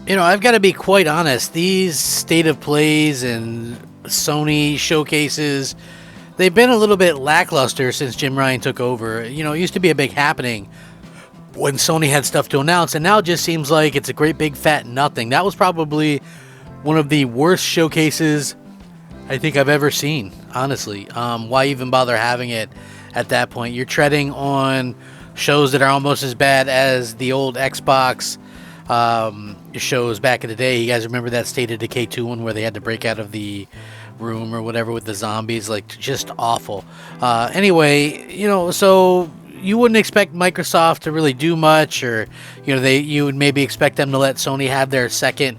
I've got to be quite honest. These state of plays and Sony showcases, they've been a little bit lackluster since Jim Ryan took over. It used to be a big happening when Sony had stuff to announce, and now it just seems like it's a great big fat nothing. That was probably one of the worst showcases I think I've ever seen, honestly. Why even bother having it at that point? You're treading on shows that are almost as bad as the old Xbox shows back in the day. You guys remember that State of Decay 2 one where they had to break out of the room or whatever with the zombies? Like, just awful. Anyway, so you wouldn't expect Microsoft to really do much, or you would maybe expect them to let Sony have their second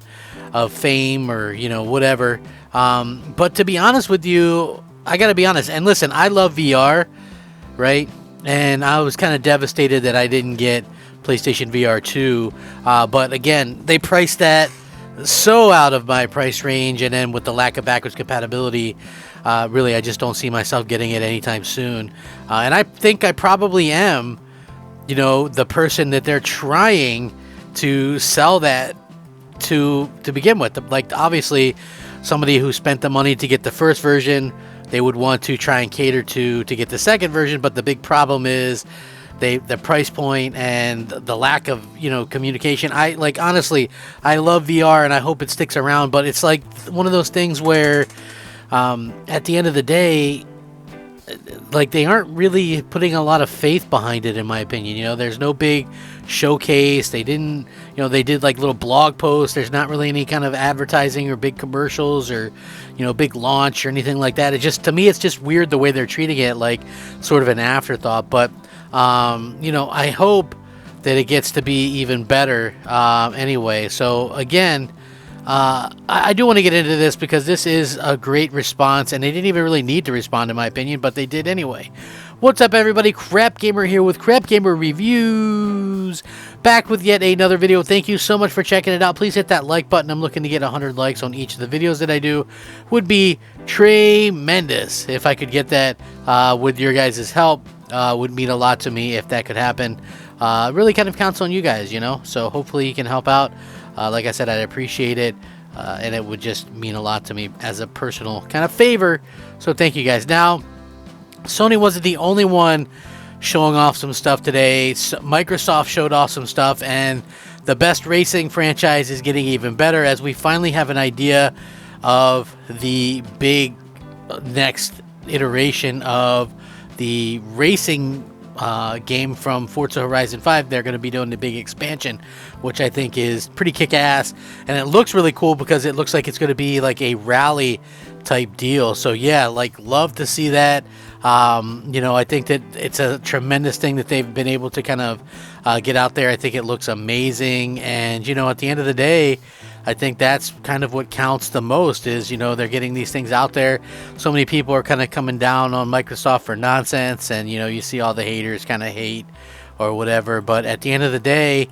of fame, or whatever. But to be honest with you, I gotta be honest, and listen, I love VR, right? And I was kind of devastated that I didn't get PlayStation VR 2, but again, they priced that so out of my price range, and then with the lack of backwards compatibility, really I just don't see myself getting it anytime soon. And I think I probably am, the person that they're trying to sell that to begin with. Like, obviously, somebody who spent the money to get the first version, they would want to try and cater to get the second version, but the big problem is the price point and the lack of communication. Honestly, I love VR and I hope it sticks around, but it's like one of those things where at the end of the day, like, they aren't really putting a lot of faith behind it, in my opinion. There's no big showcase. They didn't, they did like little blog posts. There's not really any kind of advertising or big commercials or, big launch or anything like that. It just, to me, it's just weird the way they're treating it, like sort of an afterthought. But, I hope that it gets to be even better anyway. So again, I do want to get into this because this is a great response, and they didn't even really need to respond, in my opinion, but they did anyway. What's up, everybody? Crap Gamer here with Crap Gamer Reviews, back with yet another video. Thank you so much for checking it out. Please hit that like button. I'm looking to get 100 likes on each of the videos that I do. Would be tremendous if I could get that with your guys' help. Would mean a lot to me if that could happen. Really kind of counts on you guys, so hopefully you can help out. Like I said, I'd appreciate it, and it would just mean a lot to me as a personal kind of favor. So thank you guys. Now, Sony wasn't the only one showing off some stuff today. Microsoft showed off some stuff, and the best racing franchise is getting even better as we finally have an idea of the big next iteration of the racing game from Forza Horizon 5. They're going to be doing the big expansion, which I think is pretty kick-ass, and it looks really cool because it looks like it's going to be like a rally type deal. So yeah, love to see that. I think that it's a tremendous thing that they've been able to kind of get out there. I think it looks amazing, and at the end of the day, I think that's kind of what counts the most is, they're getting these things out there. So many people are kind of coming down on Microsoft for nonsense, and, you see all the haters kind of hate or whatever. But at the end of the day,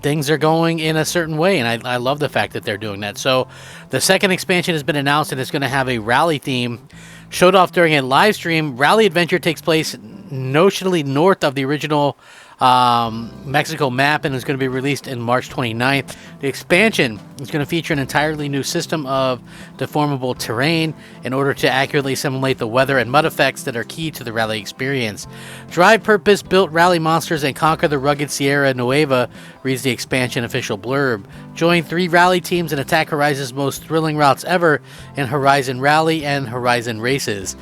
things are going in a certain way, and I love the fact that they're doing that. So the second expansion has been announced, and it's going to have a rally theme. Showed off during a live stream. Rally Adventure takes place notionally north of the original Mexico map, and is going to be released in March 29th. The expansion is going to feature an entirely new system of deformable terrain in order to accurately simulate the weather and mud effects that are key to the rally experience. Drive purpose-built rally monsters and conquer the rugged Sierra Nueva, reads the expansion official blurb. Join 3 rally teams and attack Horizon's most thrilling routes ever in Horizon Rally and Horizon Races.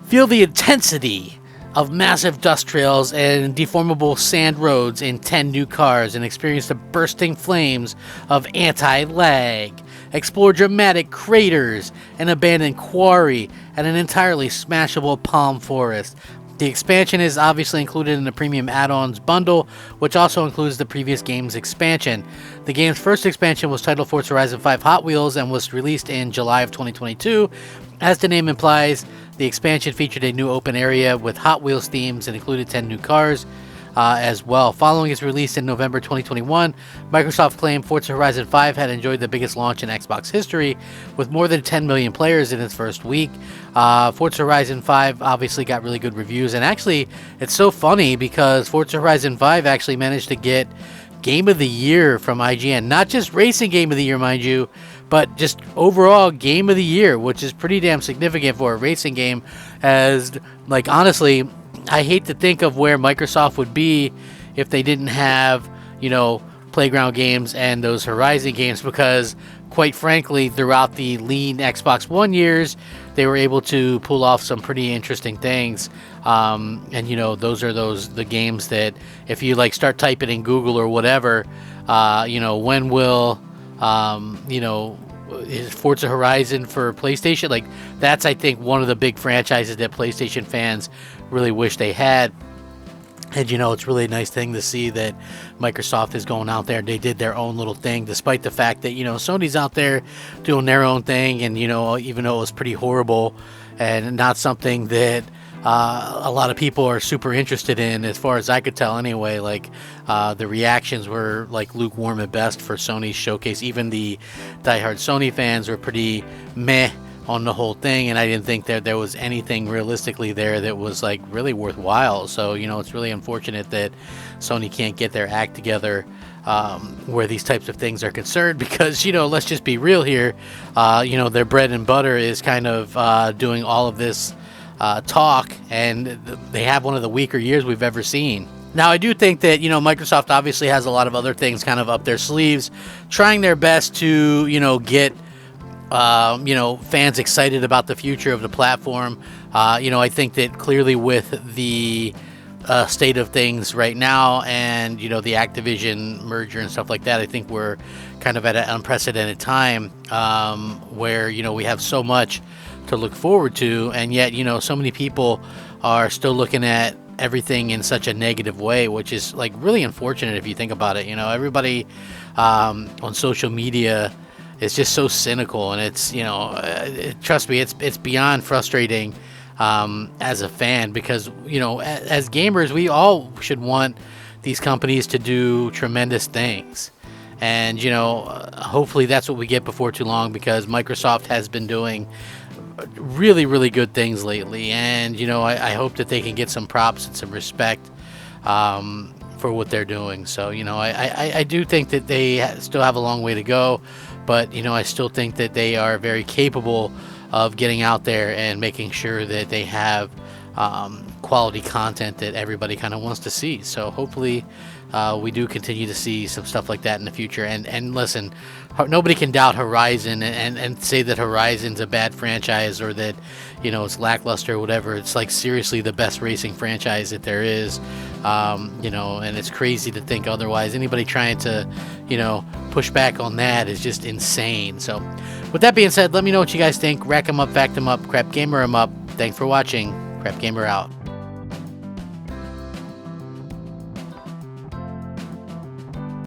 Feel the intensity of massive dust trails and deformable sand roads in 10 new cars, and experience the bursting flames of anti-lag. Explore dramatic craters, an abandoned quarry, and an entirely smashable palm forest. The expansion is obviously included in the premium add-ons bundle, which also includes the previous game's expansion. The game's first expansion was titled Forza Horizon 5 Hot Wheels and was released in July of 2022. As the name implies, the expansion featured a new open area with Hot Wheels themes and included 10 new cars as well. Following its release in November 2021, Microsoft claimed Forza Horizon 5 had enjoyed the biggest launch in Xbox history, with more than 10 million players in its first week. Forza Horizon 5 obviously got really good reviews, and actually, it's so funny because Forza Horizon 5 actually managed to get Game of the Year from IGN. Not just Racing Game of the Year, mind you, but just overall Game of the Year, which is pretty damn significant for a racing game. As, like, honestly, I hate to think of where Microsoft would be if they didn't have, Playground Games and those Horizon games, because quite frankly, throughout the lean Xbox One years, they were able to pull off some pretty interesting things. And those are the games that if you start typing in Google or whatever, when will is Forza Horizon for PlayStation? That's, I think, one of the big franchises that PlayStation fans really wish they had. And, it's really a nice thing to see that Microsoft is going out there. They did their own little thing, despite the fact that, Sony's out there doing their own thing. And, even though it was pretty horrible and not something that a lot of people are super interested in, as far as I could tell anyway, the reactions were lukewarm at best for Sony's showcase. Even the diehard Sony fans were pretty meh on the whole thing, and I didn't think that there was anything realistically there that was really worthwhile. So it's really unfortunate that Sony can't get their act together where these types of things are concerned, because let's just be real here, their bread and butter is kind of doing all of this talk, and they have one of the weaker years we've ever seen. Now, I do think that, Microsoft obviously has a lot of other things kind of up their sleeves, trying their best to, get fans excited about the future of the platform. I think that clearly with the state of things right now and, the Activision merger and stuff like that, I think we're kind of at an unprecedented time where, we have so much to look forward to, and yet, so many people are still looking at everything in such a negative way, which is really unfortunate if you think about it. Everybody on social media is just so cynical, and it's trust me, it's beyond frustrating as a fan, because as gamers, we all should want these companies to do tremendous things, and hopefully that's what we get before too long, because Microsoft has been doing really, really good things lately, and I hope that they can get some props and some respect for what they're doing. So I do think that they still have a long way to go, but I still think that they are very capable of getting out there and making sure that they have quality content that everybody kind of wants to see. So hopefully we do continue to see some stuff like that in the future. And listen, nobody can doubt Horizon and say that Horizon's a bad franchise, or that it's lackluster or whatever. It's seriously the best racing franchise that there is. And it's crazy to think otherwise. Anybody trying to push back on that is just insane. So with that being said, let me know what you guys think. Rack 'em up, fact 'em up, Crap Gamer 'em up. Thanks for watching. Crap Gamer out.